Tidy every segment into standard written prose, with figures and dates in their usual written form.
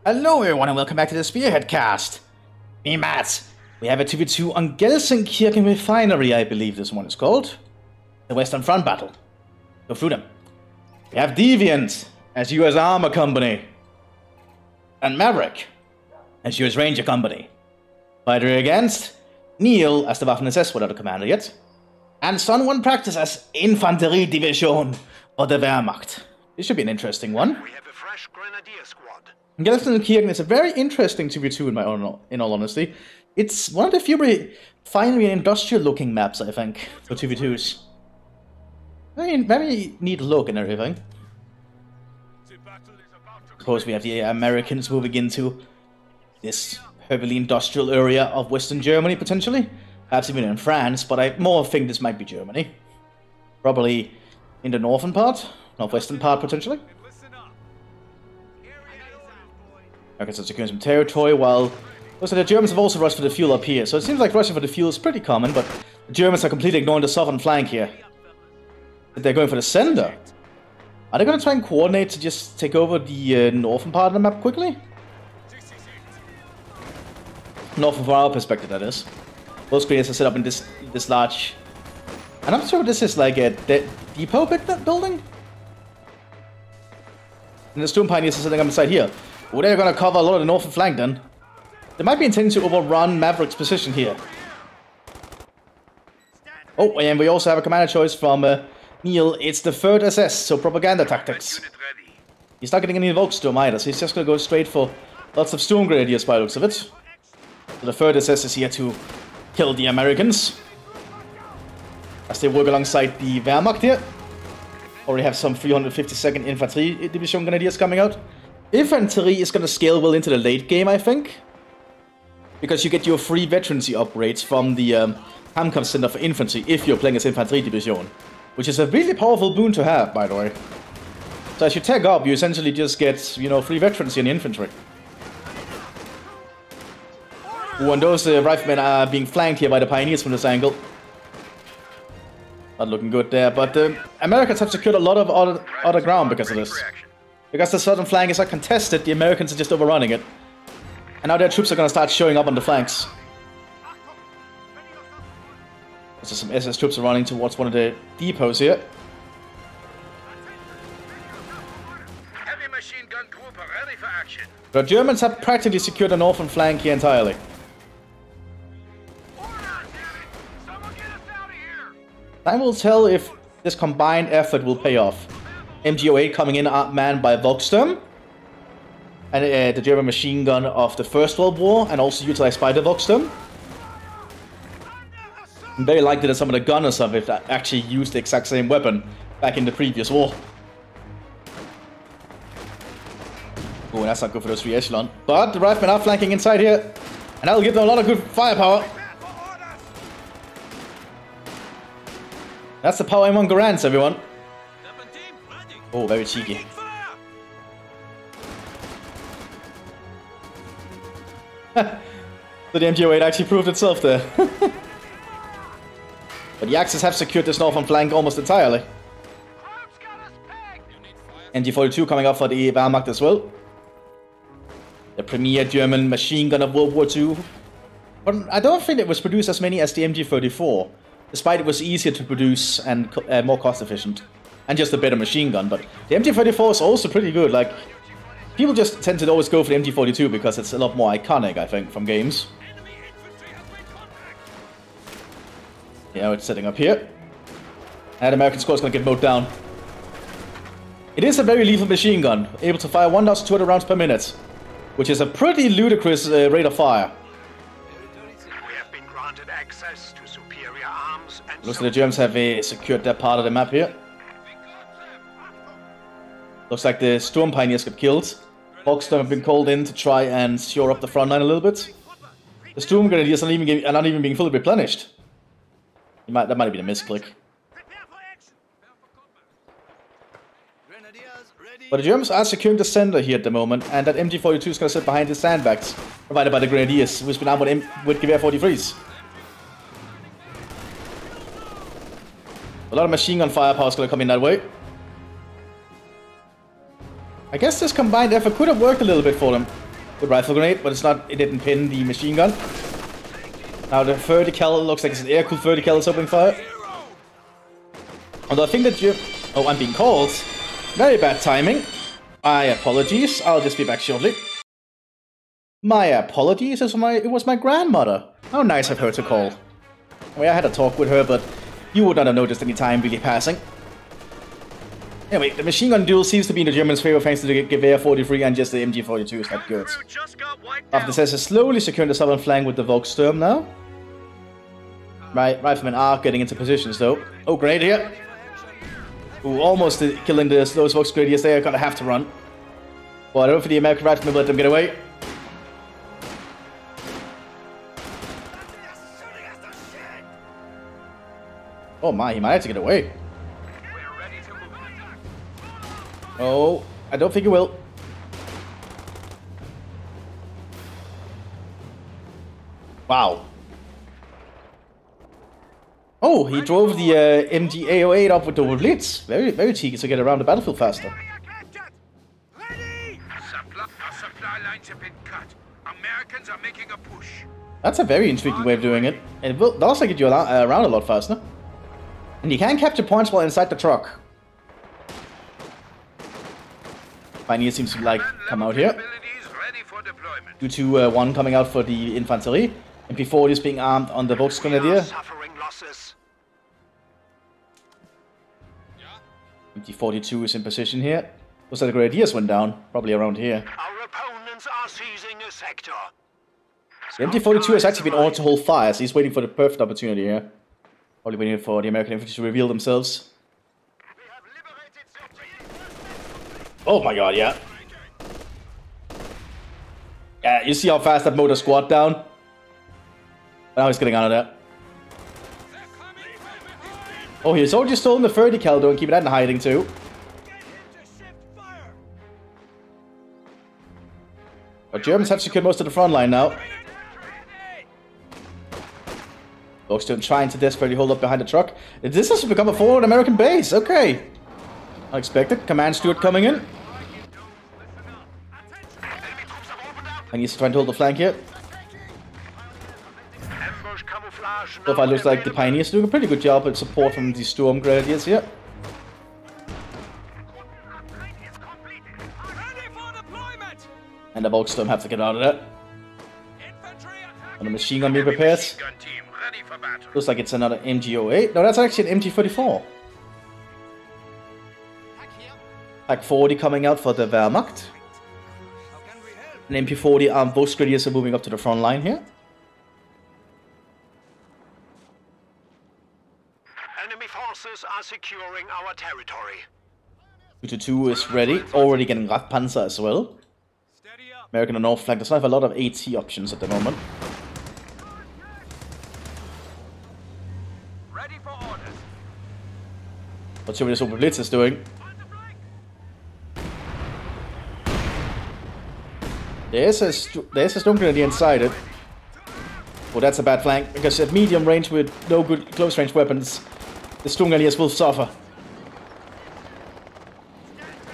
Hello everyone and welcome back to the Spearhead cast. Me Mats. We have a 2v2 on Gelsenkirchen Refinery, I believe this one is called. The Western Front battle. Go through them. We have Deviant as US Armor Company. And Maverick as US Ranger Company. Fighter against Neil as the Waffen-SS without a commander yet. And Sun 1 Practice as Infanterie Division of the Wehrmacht. This should be an interesting one. We have a fresh grenadier squad. Gelsenkirchen is a very interesting 2v2 in all honesty. It's one of the few refinery and industrial looking maps, I think, for 2v2s. Very neat look and everything. Of course, we have the Americans moving into this heavily industrial area of Western Germany, potentially. Perhaps even in France, but I more think this might be Germany. Probably in the northern part, northwestern part, potentially. Americans are securing some territory, while also the Germans have also rushed for the fuel up here. So it seems like rushing for the fuel is pretty common, but the Germans are completely ignoring the southern flank here. They're going for the center. Are they going to try and coordinate to just take over the northern part of the map quickly? Northern from our perspective, that is. Both screens are set up in this large... I'm not sure what this is, like a depot building? And the Storm Pioneers are sitting up inside here. Oh, they're going to cover a lot of the northern flank then. They might be intending to overrun Maverick's position here. Oh, and we also have a commander choice from Neil. It's the 3rd SS, so propaganda tactics. He's not getting any Volksturm either, so he's just going to go straight for lots of Storm Grenadiers by the looks of it. So the 3rd SS is here to kill the Americans. As they work alongside the Wehrmacht here. Already have some 352nd Infantry Division Grenadiers coming out. Infantry is going to scale well into the late game, I think. Because you get your free veterancy upgrades from the Kampfkampf Center for Infantry if you're playing as Infantry Division. Which is a really powerful boon to have, by the way. So as you tag up, you essentially just get, you know, free veterancy in the infantry. Ooh, and those riflemen are being flanked here by the Pioneers from this angle. Not looking good there, but the Americans have secured a lot of other ground because of this. Because the southern flank is not contested, the Americans are just overrunning it. And now their troops are going to start showing up on the flanks. So some SS troops are running towards one of the depots here. Heavy machine gun group are ready for action. The Germans have practically secured the northern flank here entirely. Time will tell if this combined effort will pay off. MG08 coming in manned by Volksturm. And the German machine gun of the First World War, and also utilized by the Volksturm. I'm very likely that some of the gunners of it actually used the exact same weapon back in the previous war. Oh, that's not good for those 3 echelon. But the riflemen are flanking inside here, and that'll give them a lot of good firepower. That's the power among Garants, everyone. Oh, very cheeky. So the MG08 actually proved itself there. But the Axis have secured this northern flank almost entirely. MG42 coming up for the Wehrmacht as well. The premier German machine gun of World War II. But I don't think it was produced as many as the MG34. Despite it was easier to produce and more cost efficient. And just a better machine gun. But the MG34 is also pretty good. Like, people just tend to always go for the MG42 because it's a lot more iconic, I think, from games. Yeah, it's setting up here. And the American squad is going to get mowed down. It is a very lethal machine gun, able to fire 1,200 rounds per minute, which is a pretty ludicrous rate of fire. We have been granted access to superior arms and Looks like the Germans have secured that part of the map here. Looks like the Storm Pioneers got killed. Volksturm have been called in to try and shore up the front line a little bit. The Storm Grenadiers are not even being fully replenished. That might have been a misclick. But the Germans are securing the center here at the moment, and that MG42 is going to sit behind the sandbags provided by the Grenadiers, who's been armed with Gewehr 43s. A lot of machine gun firepower is going to come in that way. I guess this combined effort could have worked a little bit for them. Good rifle grenade, but it's not. It didn't pin the machine gun. Now the 30 cal looks like it's an air-cooled 30 cal is opening fire. Although I think that you... Oh, I'm being called. Very bad timing. My apologies. I'll just be back shortly. My apologies. It was my grandmother. How nice of her to call. Well, I had a talk with her, but you would not have noticed any time really passing. Anyway, the machine gun duel seems to be in the Germans' favor thanks to the Gewehr 43 and just the MG42 is not good. Mthis is slowly securing the southern flank with the Volkssturm now. Right, Riflemen are getting into positions though. Oh, great here. Ooh, almost killing those Volksgrenadiers. They are gonna have to run. Well, I don't think the American Riflemen let them get away. Oh my, he might have to get away. Oh, I don't think he will. Wow. Oh, he drove the MG-808 up with double blitz. Very, very cheeky to get around the battlefield faster. Supply lines have been cut. Americans are making a push. That's a very intriguing way of doing it. And it does get you around a lot faster. And you can capture points while inside the truck. Pioneer seems to like come out here. Due to one coming out for the infantry. MP40 is being armed on the Volksgrenadier. MT42 is in position here. Looks like the Grenadiers went down. Probably around here. Our opponents are seizing a sector. The MT42 has actually been ordered to hold fire, so he's waiting for the perfect opportunity here. Probably waiting for the American infantry to reveal themselves. Oh my god, yeah. Yeah, you see how fast that motor squat down? Now he's getting out of there. Oh, he's already stolen the 30 cal though and keeping that in hiding too. But Germans have secured most of the front line now. Volkssturm trying to desperately hold up behind the truck. This has become a forward American base. Okay. Unexpected. Command steward coming in. And he's trying to hold the flank here. So far it looks like the Pioneers doing a pretty good job with support from the Storm Grenadiers here. And the Volkssturm have to get out of there. And the machine gun being prepared. Looks like it's another MG08. No, that's actually an MG44. Pack 40 coming out for the Wehrmacht. An MP40 armed Volksgrenadiers are moving up to the front line here. Enemy forces are securing our territory. 222 is ready, already getting Radpanzer as well. American on north flank does not have a lot of AT options at the moment. Ready for orders. Let's see what this Open Blitz is doing. There's a Storm Grenadier inside it. Oh, that's a bad flank, because at medium range with no good close range weapons, the Storm Grenadiers will suffer.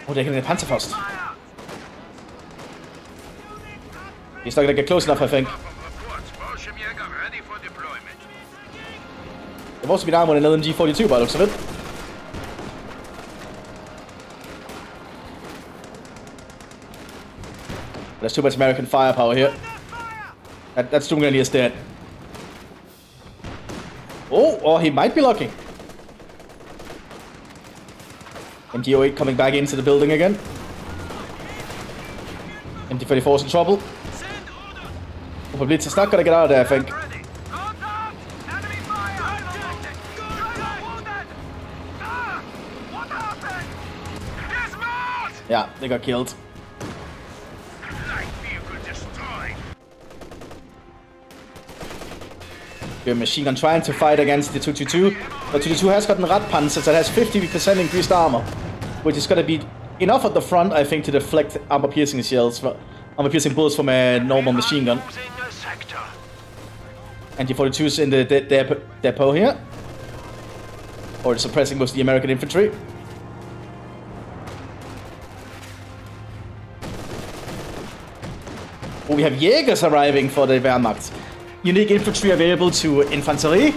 Oh, they're getting a Panzerfaust. He's not gonna get close enough, I think. They've also been armed with an LMG-42 by the looks of it. There's too much American firepower here. That Storm Grenadier is dead. Oh, he might be lucky. MT-08 coming back into the building again. MT-34 is in trouble. Oh, Blitz is not gonna get out of there, I think. Yeah, they got killed. Machine gun trying to fight against the 222, but 222 has gotten Radpanzer that has 50% increased armor, which is going to be enough at the front, I think, to deflect armor-piercing shells, armor-piercing bullets from a normal machine gun. And the 42 is in the depot here, or suppressing most of the American infantry. Oh, we have Jägers arriving for the Wehrmacht. Unique infantry available to Infanterie.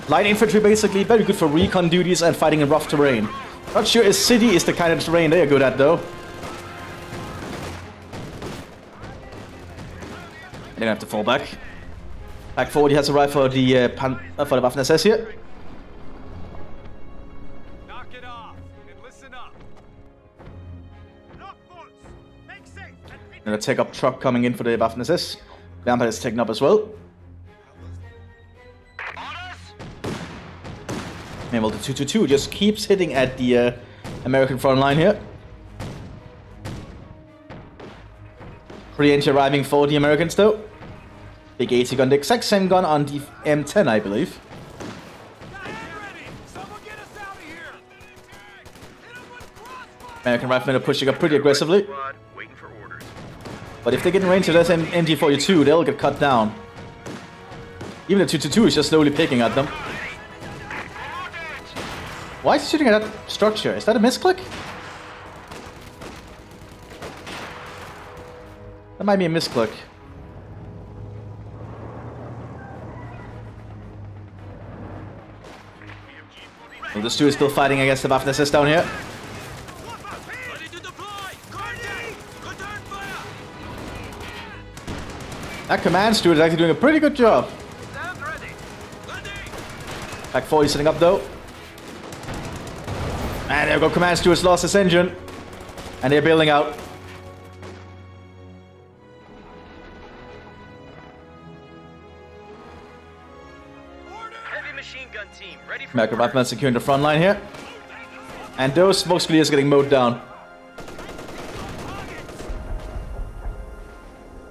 Light infantry basically, very good for recon duties and fighting in rough terrain. Not sure if city is the kind of terrain they are good at though. They're gonna have to fall back. Back forward, he has arrived for the Waffen-SS here. Knock it off and listen up. Gonna take up truck coming in for the Waffen-SS. Vampire is taken up as well. Meanwhile, the 222 just keeps hitting at the American front line here. Pre-entry arriving for the Americans though. Big 80 gun, the exact same gun on the M10, I believe. American riflemen are pushing up pretty aggressively. But if they get in range of this MG42, they'll get cut down. Even the 222 is just slowly picking at them. Why is he shooting at that structure? Is that a misclick? That might be a misclick. Well, the Stu is still fighting against the Waffen-SS down here. That command Stu is actually doing a pretty good job. Back 40 setting up though. And there we go, command Stuart's lost his engine. And they're bailing out. Heavy machine gun team ready for American riflemen securing the front line here. And those smoke screens getting mowed down.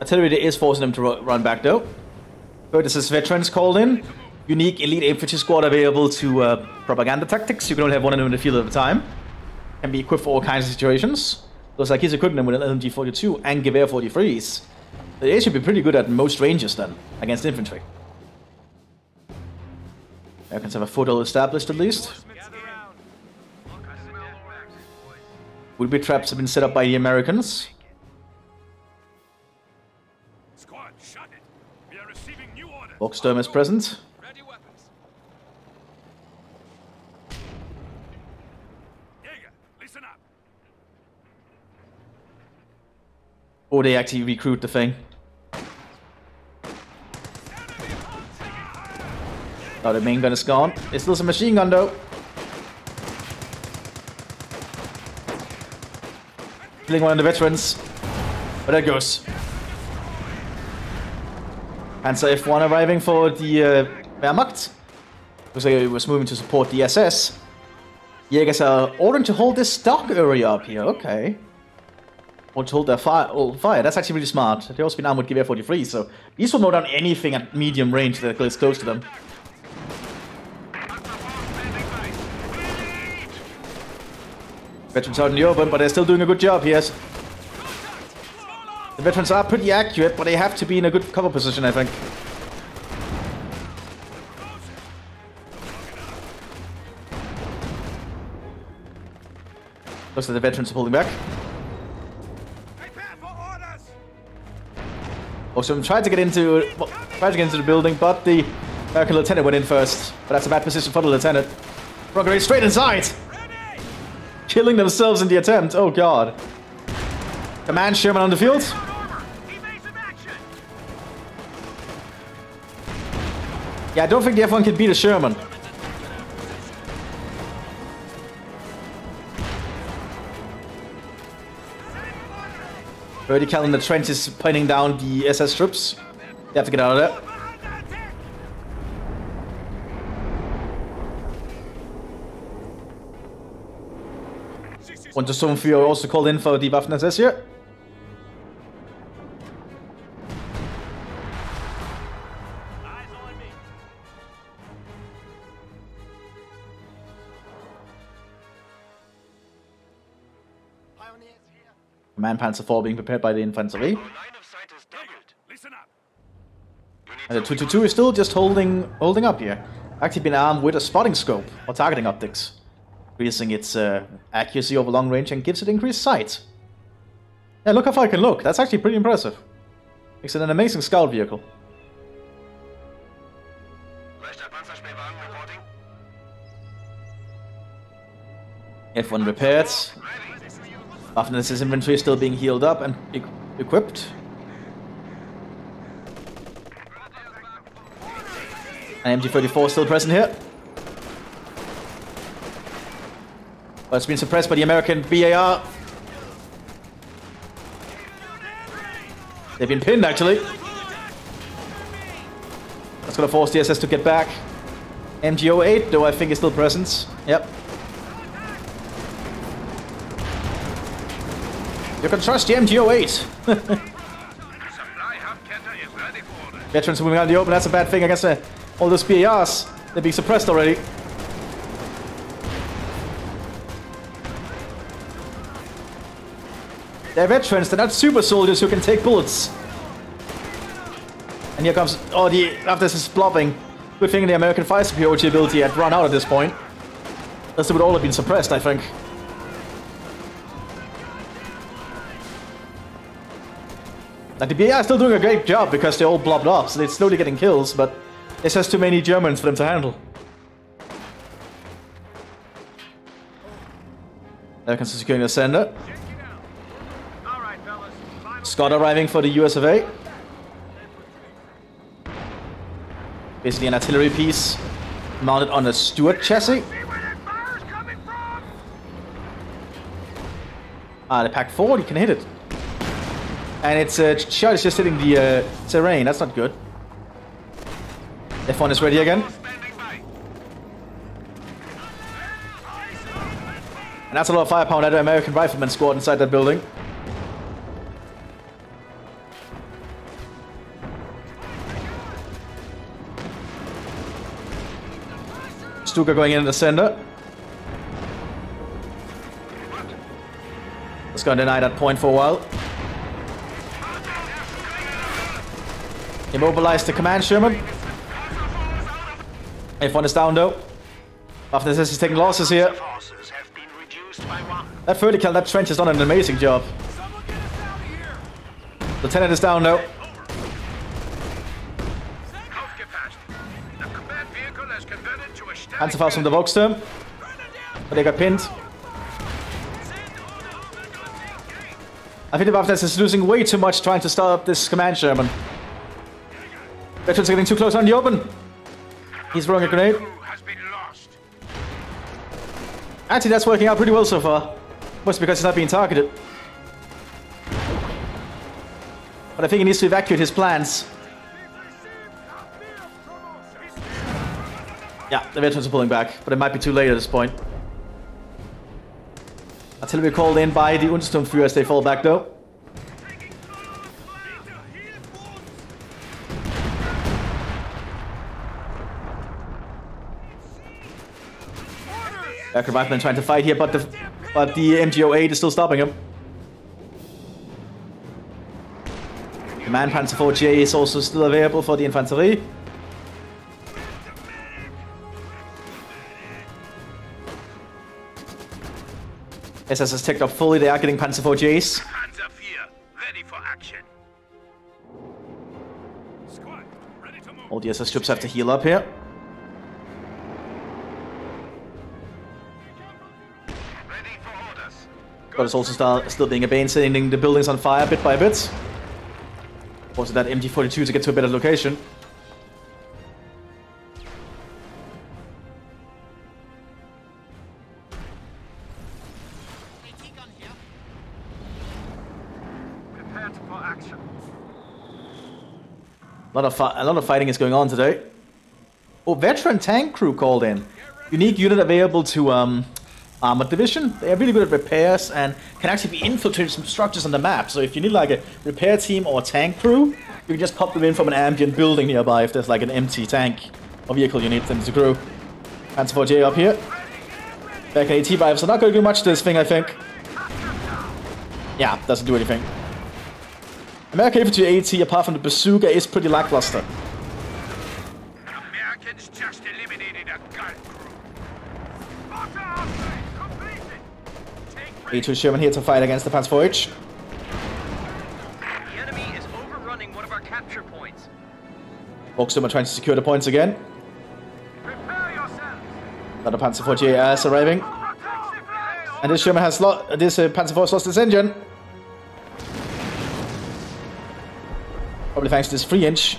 Artillery is forcing them to run back though. But this is veterans called in. Unique elite infantry squad available to propaganda tactics. You can only have one of them in the field at a time. Can be equipped for all kinds of situations. Looks like he's equipping them with an LMG-42 and Gewehr 43s. They should be pretty good at most ranges then, against infantry. Americans have a foothold established at least. Would-be traps have been set up by the Americans. Squad, shut it. We are receiving new orders. Boxstorm is present. Ready weapons. Jäger, listen up. Or they actually recruit the thing. Oh, the main gun is gone. It's still some machine gun though. Killing one of the veterans. But there goes. Panzer F1 arriving for the Wehrmacht. Looks like it was moving to support the SS. Jägers are ordering to hold this stock area up here. Okay. Or to hold their fire. That's actually really smart. They've also been armed with Gewehr 43, so these will mow down anything at medium range that is close to them. Veterans out in the open, but they're still doing a good job here. The veterans are pretty accurate, but they have to be in a good cover position, I think. Looks like the veterans are pulling back. Also, tried to get into the building, but the American lieutenant went in first. But that's a bad position for the lieutenant. Progress straight inside. Killing themselves in the attempt. Oh god. Command Sherman on the field. Yeah, I don't think the F1 can beat a Sherman. Vertical in the trench is pinning down the SS troops. They have to get out of there. One to Stonefio also called in for the Waffen-SS here. Command Panzer IV being prepared by the Infanterie. And the 222 is still just holding up here. Actually been armed with a spotting scope or targeting optics. Increasing its accuracy over long range and gives it increased sight. Yeah, look how far I can look. That's actually pretty impressive. It's an amazing scout vehicle. F1 repaired. Mthis' inventory is still being healed up and equipped. And MG34 still present here. But it's been suppressed by the American BAR. They've been pinned, actually. That's gonna force the SS to get back. MG08, though, I think is still present. Yep. You can trust the MG08. Veterans moving out in the open, that's a bad thing against all those BARs. They're being suppressed already. They're veterans, they're not super soldiers who can take bullets. And here comes... Oh, Mthis is flopping. Good thing the American fire superiority ability had run out at this point. Else they would all have been suppressed, I think. Like, the BA are still doing a great job because they're all blobbed off, so they're slowly getting kills, but there's just too many Germans for them to handle. Americans are securing the center. Scott arriving for the US of A. Basically an artillery piece mounted on a Stuart chassis. Ah, the Pack 4, you can hit it. And its shot is just hitting the terrain, that's not good. F1 is ready again. And that's a lot of firepower that the American riflemen squad inside that building. Stuka going in the center. Let's go and deny that point for a while. Immobilize the command Sherman. F1 is down though. Mthis is taking losses here. That vertical, that trench has done an amazing job. Lieutenant is down though. Panzerfaust from the Volksturm. But they got pinned. I think the Mthis is losing way too much trying to start up this command Sherman. Veterans are getting too close on the open. He's throwing a grenade. Actually, that's working out pretty well so far. Mostly because he's not being targeted. But I think he needs to evacuate his plans. Yeah, the veterans are pulling back, but it might be too late at this point. Artillery called in by the Untersturmführer as they fall back though. American rifleman trying to fight here, but the MG08 is still stopping him. The Man Panzer 4J is also still available for the Infanterie. SS is ticked up fully, they are getting Panzer 4Js. Panzer 4, ready for action. Squad, ready to move. All the SS troops have to heal up here. But it's also still being a setting the buildings on fire bit by bit. Also that MG42 to get to a better location. Prepared for action. A lot of fighting is going on today. Oh, veteran tank crew called in. Unique unit available to Armored Division. They are really good at repairs and can actually be infiltrated some structures on the map. So if you need like a repair team or a tank crew, you can just pop them in from an ambient building nearby if there's like an empty tank or vehicle you need them to crew. Panzer 4J up here. Back AT rifles are not going to do much to this thing, I think. Yeah, doesn't do anything. American infantry AT, apart from the bazooka, is pretty lackluster. Americans just eliminated a gun crew. A2 Sherman here to fight against the Panzer 4H. The enemy is overrunning running one of our capture points. Volksturm are trying to secure the points again. Prepare yourselves. Another Panzer IV JAS arriving. And this Sherman has Panzer IV has lost its engine. Probably thanks to this free inch.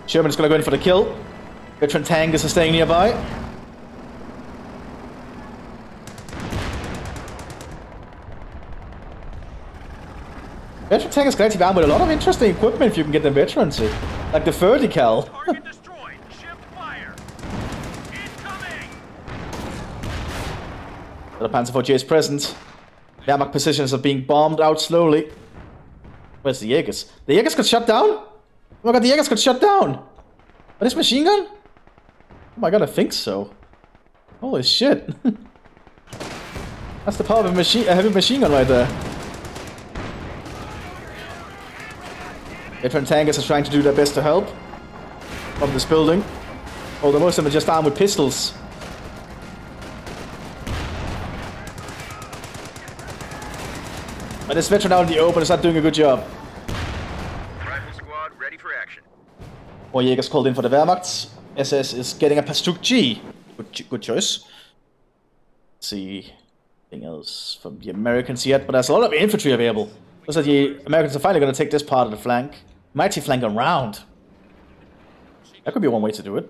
Sherman is going to go in for the kill. Veteran tank is staying nearby. Veteran tank is glad armed with a lot of interesting equipment if you can get the veterans in. Like the 30 cal. Target destroyed. Shift fire. Incoming. The Panzer IV is present. Wehrmacht positions are being bombed out slowly. Where's the Jägers? The Jägers got shut down? Oh my god, the Jägers got shut down! What is machine gun? Oh my god, I think so. Holy shit. That's the power of a heavy machine gun right there. Veteran tankers are trying to do their best to help from this building. Although most of them are just armed with pistols. But this veteran out in the open is not doing a good job. Rifle squad ready for action. More Jägers called in for the Wehrmacht. SS is getting a Pastuk G. Good choice. Let's see. Anything else from the Americans yet? But there's a lot of infantry available. Looks like the Americans are finally going to take this part of the flank. Mighty flank around. That could be one way to do it.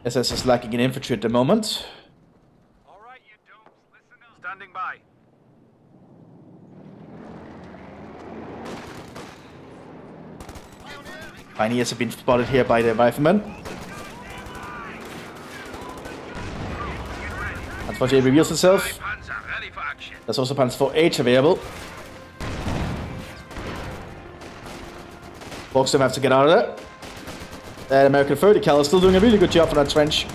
SS is lacking in infantry at the moment. All right, you dopes, listen up. Standing by. Pioneers have been spotted here by the riflemen. Panzer IV reveals itself. Panzer ready for action. There's also Panzer IV available. Volksturm have to get out of there. That American 30 cal is still doing a really good job on that trench.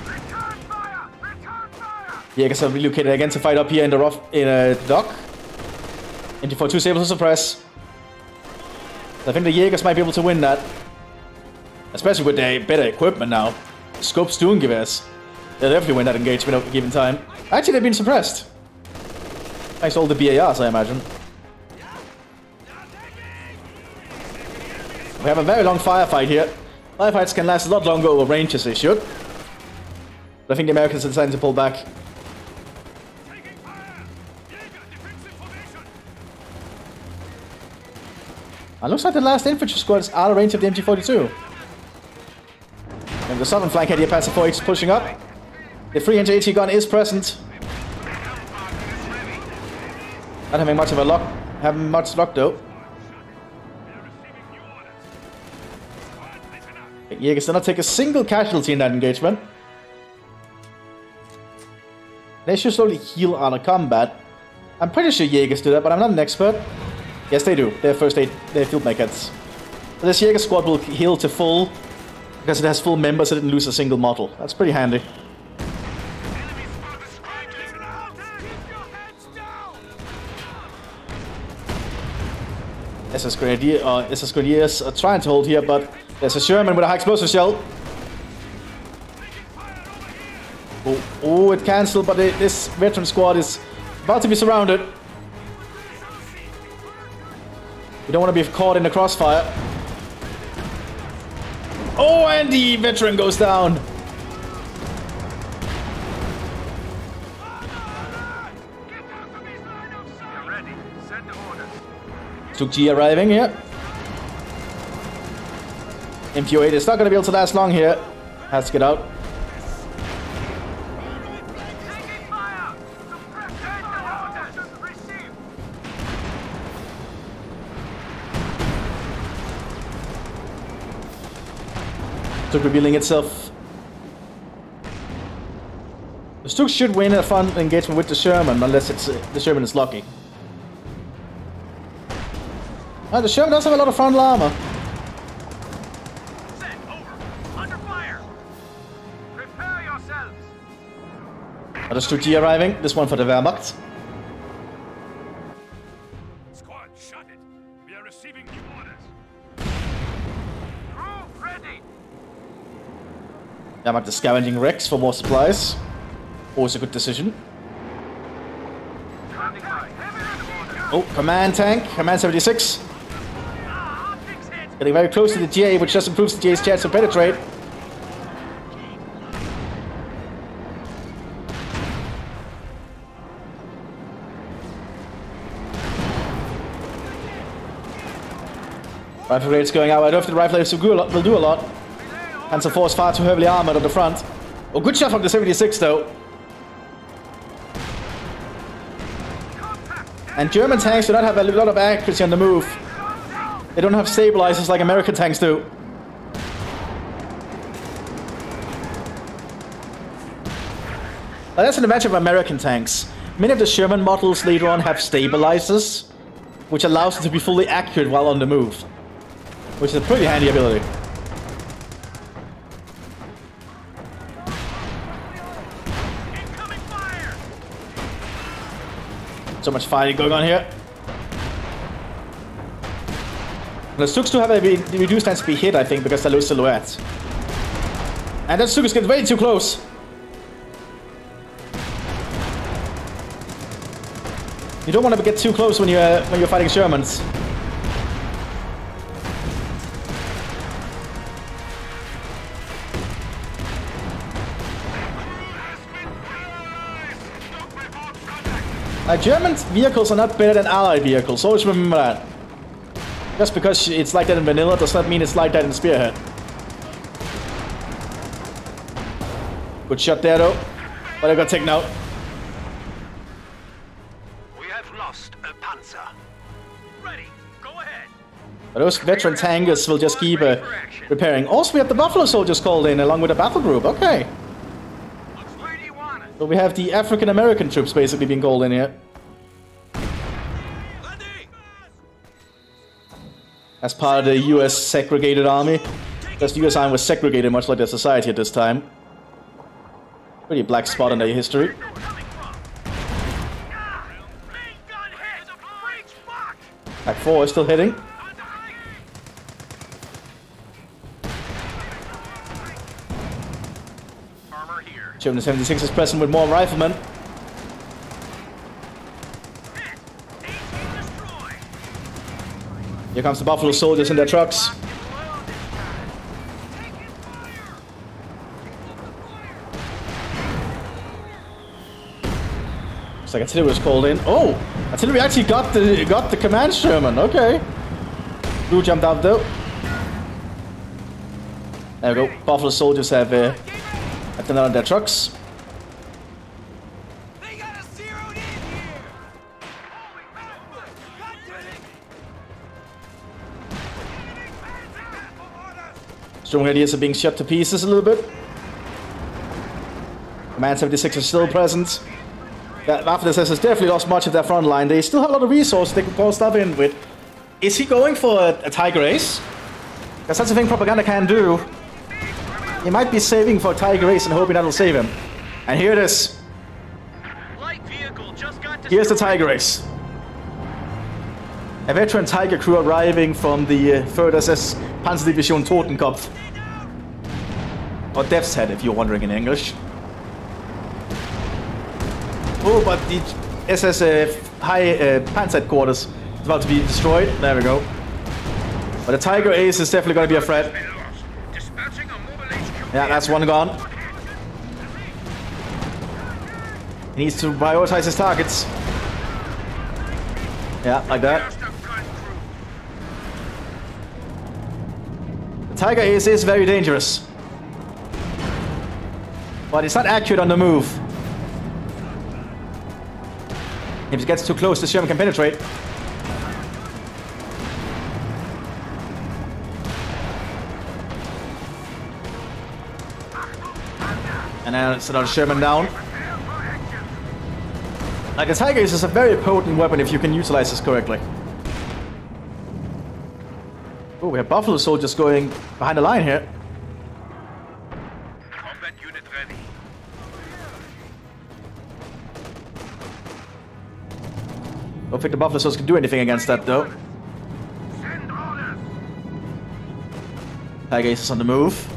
Return fire! Return fire! Jägers are relocated again to fight up here in the dock. MT-42 is able to suppress. I think the Jägers might be able to win that. Especially with their better equipment now. Scopes doing givers. They'll definitely win that engagement at a given time. Actually, they've been suppressed. Thanks to all the BARs, I imagine. We have a very long firefight here. Firefights can last a lot longer over range as they should. But I think the Americans are deciding to pull back. It looks like the last infantry squad is out of range of the MG42. And the southern flank head here, Panzer IV is pushing up. The 3-inch AT gun is present. Not having much of a luck. Having much luck though. Jägers did not take a single casualty in that engagement. They should slowly heal out of combat. I'm pretty sure Jägers do that, but I'm not an expert. Yes, they do. They're first aid, they're field makers. So this Jäger squad will heal to full because it has full members. It didn't lose a single model. That's pretty handy. SS Grenadiers are trying to hold here, but there's a Sherman with a high explosive shell. Oh, it cancelled, but this veteran squad is about to be surrounded. We don't want to be caught in the crossfire. Oh, and the veteran goes down. Pastuk G arriving here. MQ8 is not going to be able to last long here. Has to get out. Pastuk revealing itself. The Pastuk should win a fun engagement with the Sherman, unless the Sherman is lucky. The Sherman does have a lot of frontal armor. Set over. Under fire. Prepare yourselves. Another Pastuk G arriving. This one for the Wehrmacht. Squad, shut it. We are receiving new orders. Crew ready. Wehrmacht is scavenging wrecks for more supplies. Always a good decision. Standing by. Oh, command tank, command 76. Getting very close to the GA, which just improves the GA's chance to penetrate. Rifle rates going out. I don't know if the rifle rates will do a lot. Panzer IV is far too heavily armored on the front. Oh, good shot from the 76 though. And German tanks do not have a lot of accuracy on the move. They don't have stabilizers like American tanks do. Now, that's an advantage of American tanks. Many of the Sherman models later on have stabilizers, which allows them to be fully accurate while on the move. Which is a pretty handy ability. So much fighting going on here. The Stuks do have a reduced chance to be hit, I think, because they're low silhouettes. And that Stuk is getting way too close. You don't want to get too close when you're fighting Shermans. German vehicles are not better than Allied vehicles, always remember that. Just because it's like that in vanilla does not mean it's like that in Spearhead. Good shot there though, but I got taken out. We have lost a Panzer. Ready, go ahead. But those veteran tankers will just keep repairing. Also, we have the Buffalo Soldiers called in along with the battle group. Okay. So we have the African-American troops basically being called in here. As part of the US segregated army. Because the US army was segregated much like their society at this time. Pretty black spot in their history. Pack 4 is still hitting. German 76 is present with more riflemen. Here comes the Buffalo Soldiers in their trucks. Looks like artillery was called in. Oh! Artillery actually got the command Sherman. Okay. Blue jumped out though. There we go. Buffalo Soldiers have done that on their trucks. Strong radius are being shot to pieces a little bit. Command 76 is still present. After this has definitely lost much of their front line. They still have a lot of resources they can pull stuff in with. Is he going for a Tiger Ace? Because that's the thing propaganda can do. He might be saving for Tiger Ace and hoping that'll save him. And here it is. Here's the Tiger Ace. A veteran Tiger crew arriving from the 3rd SS Panzerdivision Totenkopf. Or Death's Head, if you're wondering in English. Oh, but the SS High Panzer Headquarters is about to be destroyed. There we go. But the Tiger Ace is definitely going to be a threat. Yeah, that's one gone. He needs to prioritize his targets. Yeah, like that. The Tiger Ace is very dangerous. But it's not accurate on the move. If it gets too close, the Sherman can penetrate. And now it's another Sherman down. Like a Tiger Ace is a very potent weapon if you can utilize this correctly. Oh, we have Buffalo Soldiers going behind the line here. Combat unit ready. Don't think the Buffalo Soldiers can do anything against that though. Tiger Ace is on the move.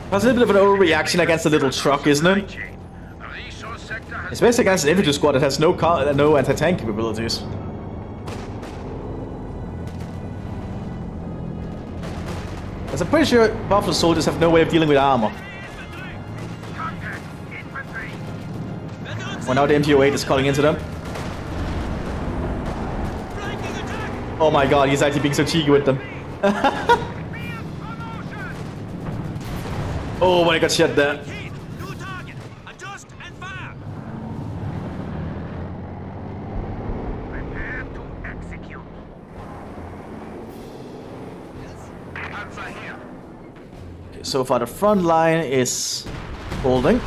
That's a little bit of an overreaction against the little truck, isn't it? Resource sector Especially against an infantry squad that has no anti-tank capabilities. As I'm pretty sure Buffalo soldiers have no way of dealing with armor. Well, now the MTO-8 is calling into them. Oh my god, he's actually being so cheeky with them. Oh, when I got shot there. Okay, so far the front line is holding.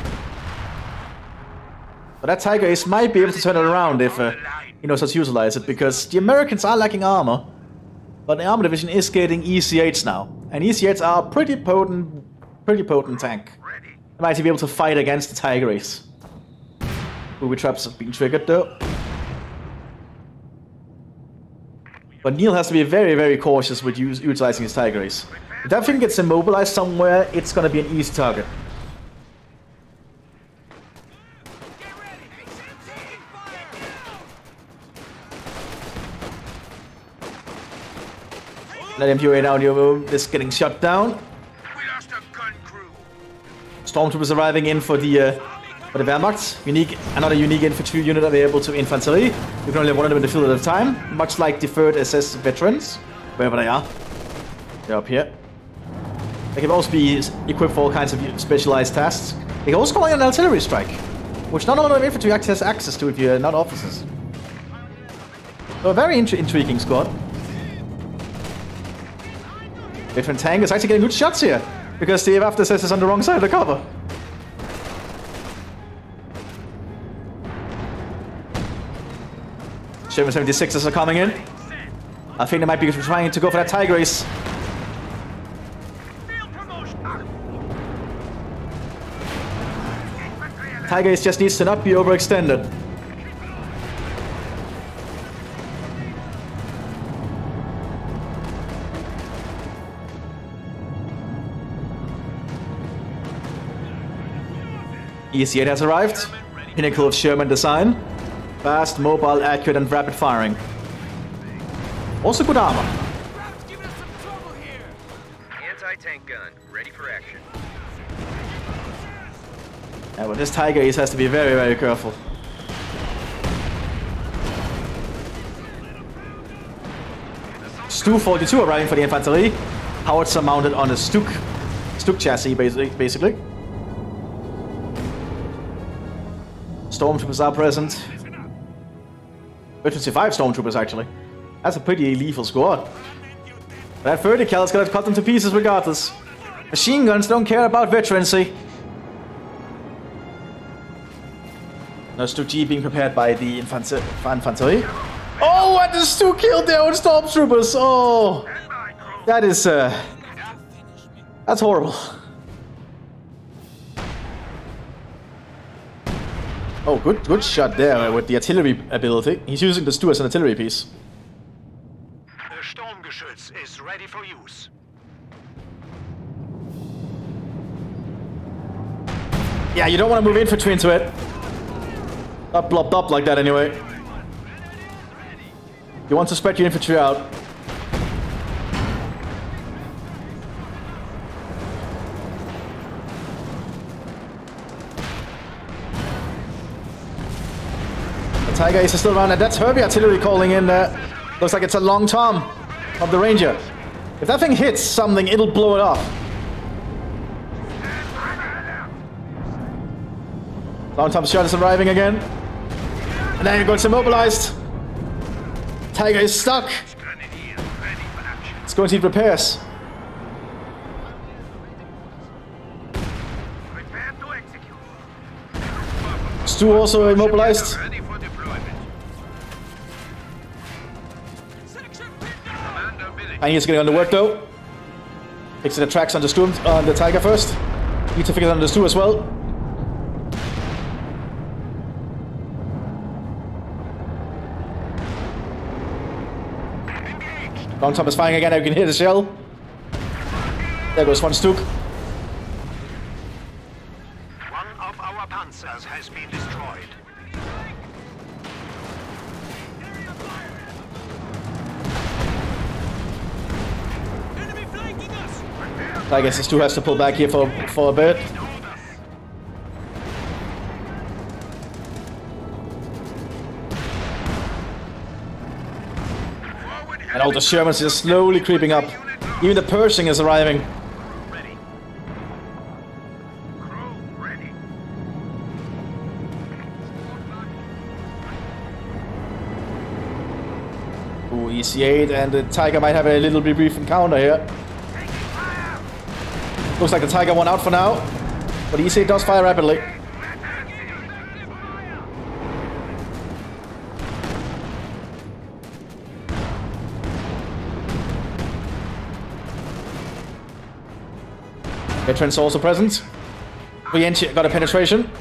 But that Tiger Ace might be able to turn it around if he knows how to utilize it, because the Americans are lacking armor. But the armor division is getting EC8s now. And EC8s are a pretty potent tank. They might be able to fight against the Tiger Ace. Booby traps have been triggered though. But Neil has to be very, very cautious with utilizing his Tiger Ace. If that thing gets immobilized somewhere, it's gonna be an easy target. Let MTO-8 audio is getting shut down. Stormtroopers arriving in for the Wehrmacht. Another unique infantry unit available to infantry. You can only have one of them in the field at a time, much like the 3rd SS veterans, wherever they are. They're up here. They can also be equipped for all kinds of specialized tasks. They can also call in an artillery strike, which not all of the infantry actually has access to if you're not officers. So a very intriguing squad. Veteran tank is actually getting good shots here, because the after SS is on the wrong side of the cover. Sherman 76s are coming in. I think they might be trying to go for that Tiger Ace. Tiger Ace just needs to not be overextended. EC8 has arrived. Pinnacle of Sherman design. Fast, mobile, accurate, and rapid firing. Also good armor. Anti-tank gun, ready for action. Yeah, but this Tiger Ace has to be very, very careful. Stu-42 arriving for the infantry. Howards are mounted on a Stuk chassis, basically. Stormtroopers are present. 25 Stormtroopers, actually. That's a pretty lethal squad. That 30 cal is gonna cut them to pieces regardless. Machine guns don't care about veterancy. No Stu G being prepared by the infantry. Oh, and the Stu killed their own Stormtroopers! Oh! That is, that's horrible. Oh, good shot there with the artillery ability. He's using the Stu as an artillery piece. The Sturmgeschütz is ready for use. Yeah, you don't want to move infantry into it. Not blobbed up like that anyway. You want to spread your infantry out. Tiger Ace is still around, and that's heavy artillery calling in. Looks like it's a long Tom of the Ranger. If that thing hits something, it'll blow it off. Long Tom's shot is arriving again. And then it gets immobilized. Tiger is stuck. It's going to need repairs. Stu also immobilized. And he's getting on the work though. Fixing the tracks on the Tiger first. Need to fix it on the Stu as well. Long Tom is firing again. You can hear the shell. There goes one Stuk. One of our panzers has been destroyed. I guess S2 has to pull back here for a bit. And all the Shermans are slowly creeping up. Even the Pershing is arriving. Ooh, EC8, and the Tiger might have a little bit brief encounter here. Looks like the Tiger won out for now, but EC8 does fire rapidly. Veterans also present. Rienchi got a penetration.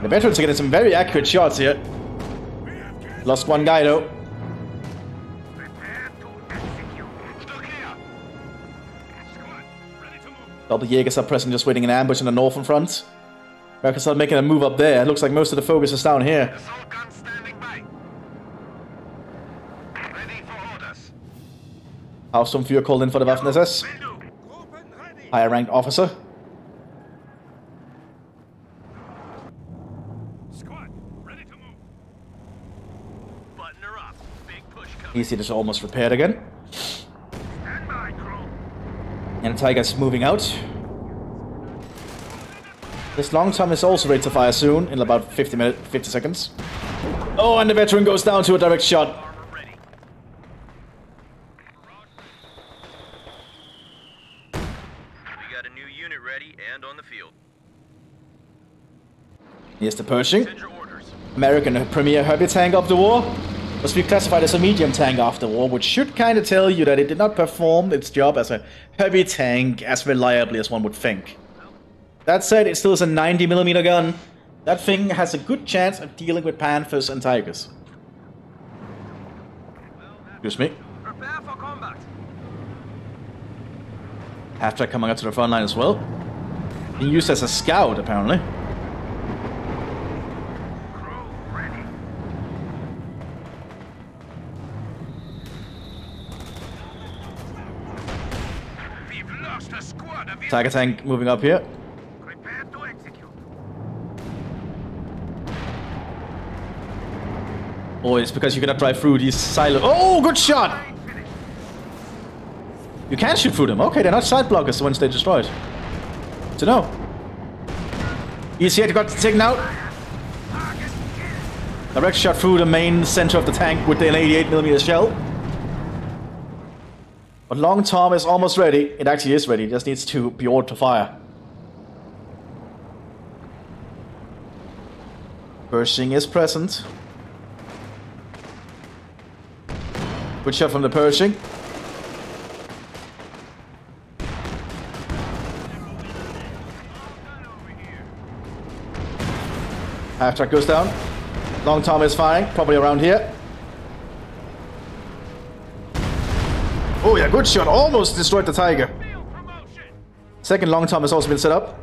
The veterans are getting some very accurate shots here. Lost one guy though. Double Jaegers are present, just waiting in ambush in the northern front. Americans are making a move up there. It looks like most of the focus is down here. Hauptsturmführer called in for the Waffen-SS. Higher ranked officer. EC is almost repaired again. And the Tiger's moving out. This long Tom is also ready to fire soon, in about 50 seconds. Oh, and the veteran goes down to a direct shot. We got a new unit ready and on the field. Here's the Pershing. American premier heavy tank of the war. Must be classified as a medium tank after war, which should kind of tell you that it did not perform its job as a heavy tank as reliably as one would think. That said, it still is a 90mm gun. That thing has a good chance of dealing with Panthers and Tigers. Excuse me. Prepare for combat. Half-track coming up to the front line as well. Being used as a scout, apparently. Tiger tank moving up here. Oh, it's because you cannot drive through these silos. Oh, good shot! You can shoot through them. Okay, they're not side blockers once they're destroyed. To know. EC8 got taken out. Direct shot through the main center of the tank with an 88mm shell. But Long Tom is almost ready. It actually is ready. It just needs to be ordered to fire. Pershing is present. Good shot from the Pershing. Half-track goes down. Long Tom is firing, probably around here. Oh yeah, good shot. Almost destroyed the Tiger. Second Long Tom has also been set up.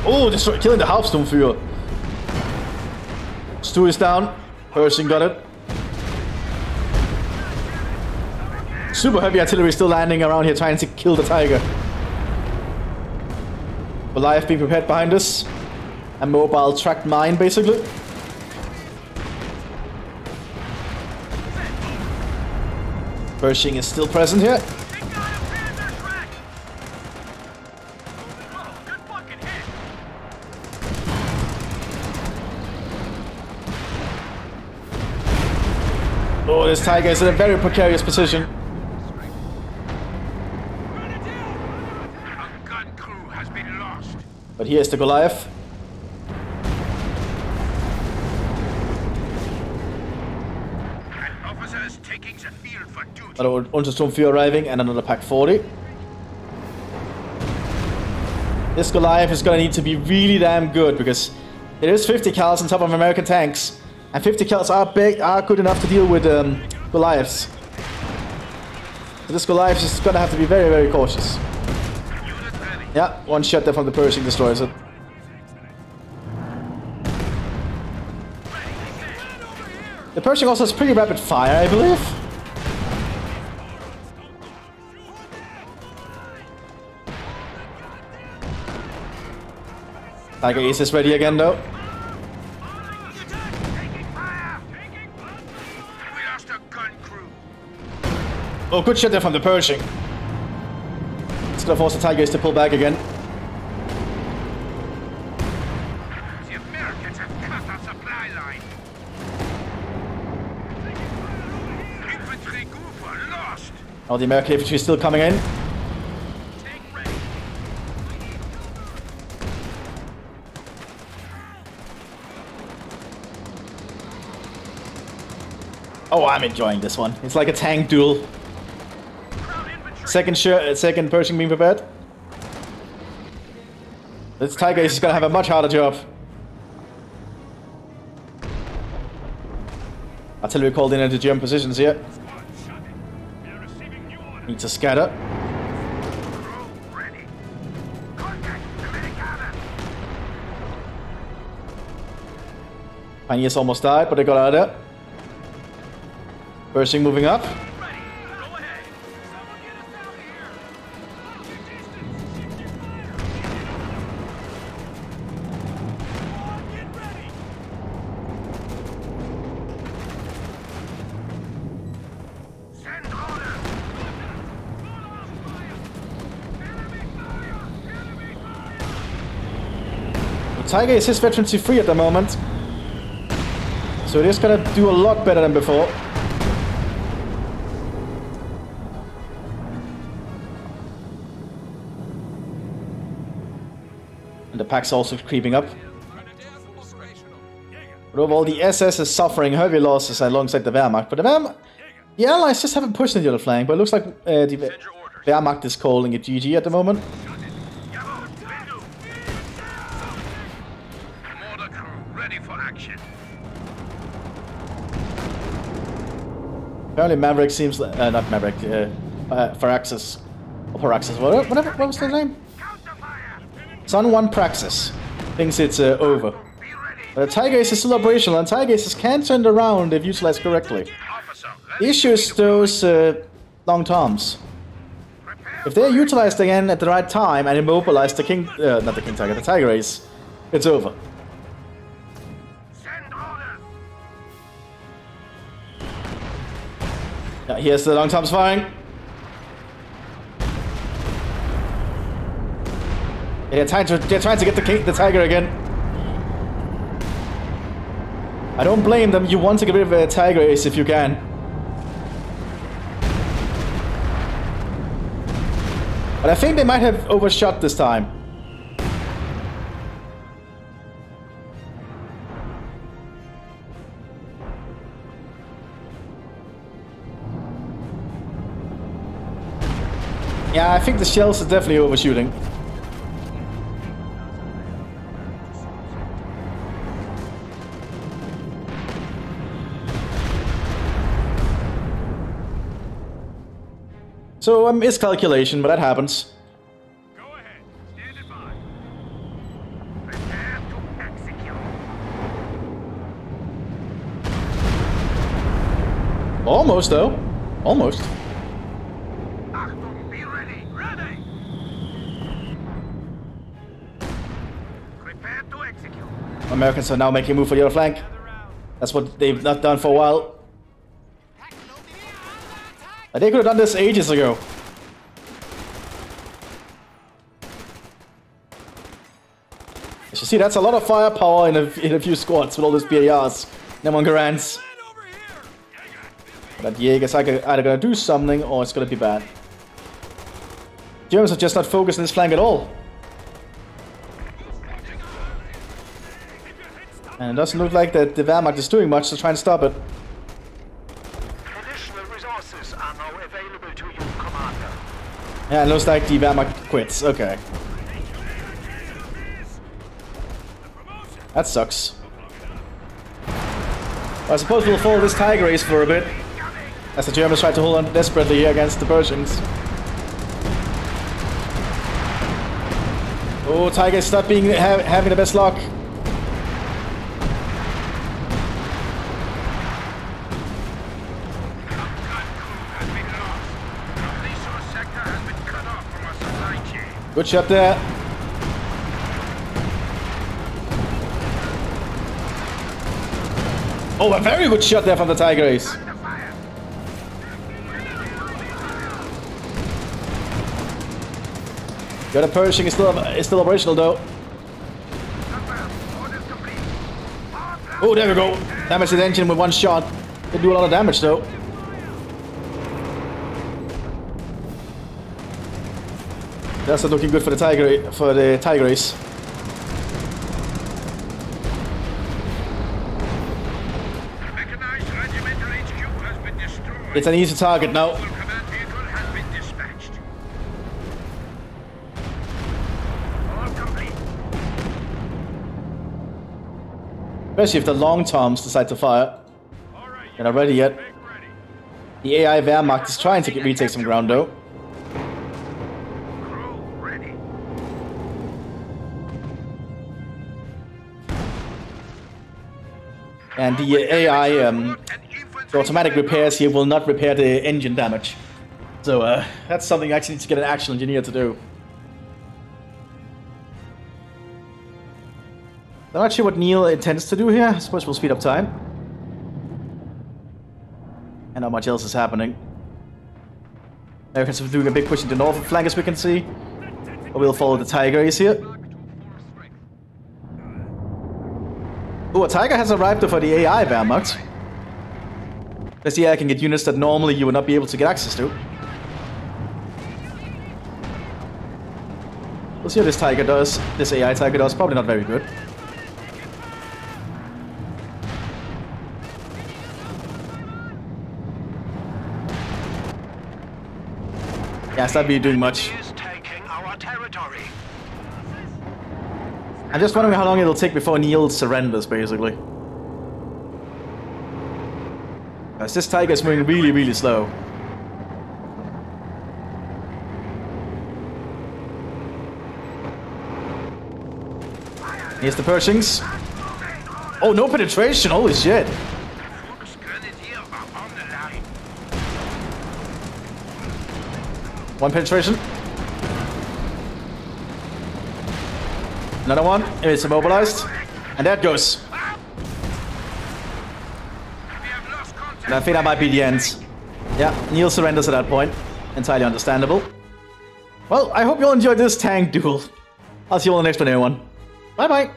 Oh, destroyed, killing the Hauptsturmführer. Stu is down. Pershing got it. Super heavy artillery still landing around here trying to kill the Tiger. Goliath being prepared behind us. A mobile tracked mine, basically. Pershing is still present here. Oh, this Tiger is in a very precarious position. But here's the Goliath. Another Untersturmführer arriving and another Pack 40. This Goliath is gonna need to be really damn good because there is 50 cals on top of American tanks, and 50 cals are good enough to deal with Goliaths. So this Goliath is gonna have to be very, very cautious. Yeah, one shot there from the Pershing destroys it. The Pershing also has pretty rapid fire, I believe. Tiger Ace is ready again though. Oh, good shot there from the Pershing. It's gonna force the Tiger Ace to pull back again. The Americans have cut our supply line. Infantry Goofer lost. Oh, the American infantry is still coming in. Take ready. Oh, I'm enjoying this one. It's like a tank duel. Second Pershing being prepared. This Tiger Ace is gonna have a much harder job. Artillery called in into German positions here. Need to scatter. Pioneers almost died, but they got out of there. Pershing moving up. Tiger is his veterancy free at the moment, so it is gonna do a lot better than before. And the pack's also creeping up. But overall, the SS is suffering heavy losses alongside the Wehrmacht. But the Allies just haven't pushed in the other flank. But it looks like the Wehrmacht is calling it GG at the moment. Apparently Maverick seems like, not Maverick, Firaxis, or Paraxis, whatever, what was their name? Sun 1 Praxis thinks it's over. But the Tiger Ace is still operational, and Tiger Aces can turn it around if utilized correctly. The issue is those long toms. If they're utilized again at the right time and immobilize the King, not the King Tiger, the Tiger Ace, it's over. Yeah, here's the long toms firing. They're trying to get the Tiger again. I don't blame them. You want to get rid of a Tiger Ace if you can. But I think they might have overshot this time. Yeah, I think the shells are definitely overshooting. So, miscalculation, but that happens. Go ahead. Stand it by. Prepare to execute. Almost, though. Almost. Achtung, be ready. Ready. Prepare to execute. Americans are now making a move for the other flank. That's what they've not done for a while. They could have done this ages ago. As you see, that's a lot of firepower in a few squads with all those BARs. Them on Garants. But Jaeger's either gonna do something or it's gonna be bad. Germans are just not focused on this flank at all. And it doesn't look like that the Wehrmacht is doing much to try and stop it. Yeah, it looks like the Wehrmacht quits. Okay. That sucks. Well, I suppose we'll follow this Tiger Ace for a bit. As the Germans try to hold on desperately here against the Persians. Oh, Tiger is not having the best luck. Good shot there. Oh, a very good shot there from the Tiger Ace. The other Pershing is still operational though. Oh, there we go. Damage the engine with one shot. Didn't do a lot of damage though. That's not looking good for the Tiger Ace. It's an easy target now. Especially if the long toms decide to fire. They're not ready yet. The AI Wehrmacht is trying to retake some ground though. And the AI, the automatic repairs here will not repair the engine damage. So that's something you actually need to get an actual engineer to do. I'm not sure what Neil intends to do here. I suppose we'll speed up time. And not much else is happening. Americans are doing a big push into the northern flank as we can see. But we'll follow the Tiger Ace here. Oh, a Tiger has arrived for the AI Wehrmacht. Because the AI can get units that normally you would not be able to get access to. We'll see what this Tiger does. This AI Tiger does. Probably not very good. Yeah, it's not really doing much. I'm just wondering how long it'll take before Neil surrenders, basically. Because this Tiger is moving really, really slow. Here's the Pershings. Oh, no penetration! Holy shit! One penetration. Another one. It's immobilized. And that goes. And I think that might be the end. Yeah, Neil surrenders at that point. Entirely understandable. Well, I hope you all enjoyed this tank duel. I'll see you all in the next one, everyone. Bye bye.